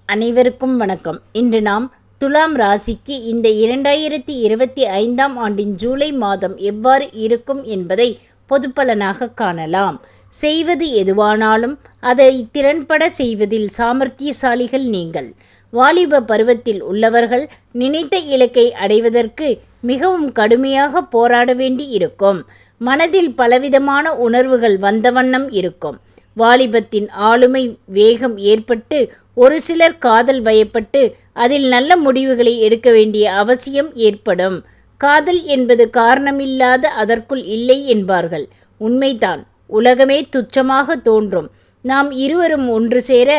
அனைவருக்கும் வணக்கம். இன்று நாம் துலாம் ராசிக்கு இந்த 2025ஆம் ஆண்டின் ஜூலை மாதம் எவ்வாறு இருக்கும் என்பதை பொதுப்பலனாக காணலாம். செய்வது எதுவானாலும் அதை திறன்பட செய்வதில் சாமர்த்தியசாலிகள் நீங்கள். வாலிப பருவத்தில் உள்ளவர்கள் நினைத்த இலக்கை அடைவதற்கு மிகவும் கடுமையாக போராட வேண்டி இருக்கும். மனதில் பலவிதமான உணர்வுகள் வந்த வண்ணம் இருக்கும். வாலிபத்தின் ஆளுமை வேகம் ஏற்பட்டு ஒரு சிலர் காதல் வயப்பட்டு அதில் நல்ல முடிவுகளை எடுக்க வேண்டிய அவசியம் ஏற்படும். காதல் என்பது காரணமில்லாத அதற்குள் இல்லை என்பார்கள். உண்மைதான். உலகமே துச்சமாக தோன்றும். நாம் இருவரும் ஒன்று சேர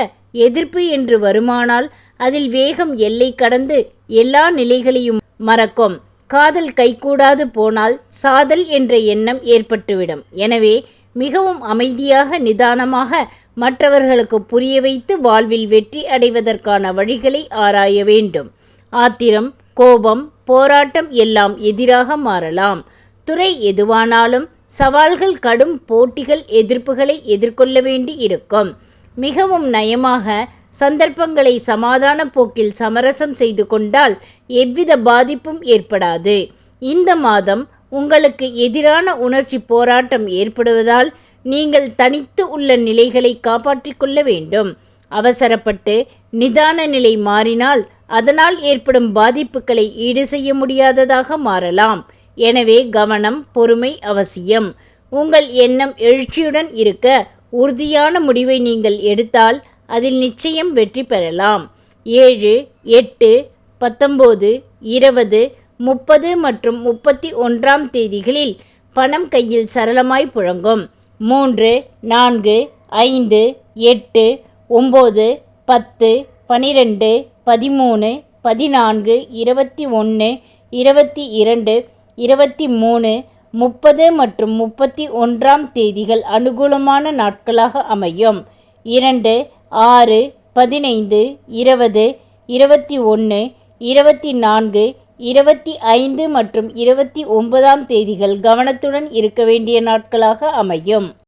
எதிர்ப்பு என்று வருமானால் அதில் வேகம் எல்லை கடந்து எல்லா நிலைகளையும் மறக்கும். காதல் கைகூடாது போனால் சாதல் என்ற எண்ணம் ஏற்பட்டுவிடும். எனவே மிகவும் அமைதியாக நிதானமாக மற்றவர்களுக்கு புரிய வைத்து வாழ்வில் வெற்றி அடைவதற்கான வழிகளை ஆராய வேண்டும். ஆத்திரம், கோபம், போராட்டம் எல்லாம் எதிராக மாறலாம். துறை எதுவானாலும் சவால்கள், கடும் போட்டிகள், எதிர்ப்புகளை எதிர்கொள்ள வேண்டி இருக்கும். மிகவும் நயமாக சந்தர்ப்பங்களை சமாதான போக்கில் சமரசம் செய்து கொண்டால் எவ்வித பாதிப்பும் ஏற்படாது. இந்த மாதம் உங்களுக்கு எதிரான உணர்ச்சி போராட்டம் ஏற்படுவதால் நீங்கள் தனித்து உள்ள நிலைகளை காப்பாற்றிக் கொள்ள வேண்டும். அவசரப்பட்டு நிதான நிலை மாறினால் அதனால் ஏற்படும் பாதிப்புகளை ஈடு செய்ய முடியாததாக மாறலாம். எனவே கவனம், பொறுமை அவசியம். உங்கள் எண்ணம் எழுச்சியுடன் இருக்க உறுதியான முடிவை நீங்கள் எடுத்தால் அதில் நிச்சயம் வெற்றி பெறலாம். 7, 8, 19, 20, 30 மற்றும் 31ஆம் தேதிகளில் பணம் கையில் சரளமாய் புழங்கும். 3, 4, 5, 8, 9, 10, 12, 13, 14, 21, 22, 23, 30 மற்றும் 31ஆம் தேதிகள் அனுகூலமான நாட்களாக அமையும். 2, 6, 15, 20, 21, 24, 25 மற்றும் 29ஆம் தேதிகள் கவனத்துடன் இருக்க வேண்டிய நாட்களாக அமையும்.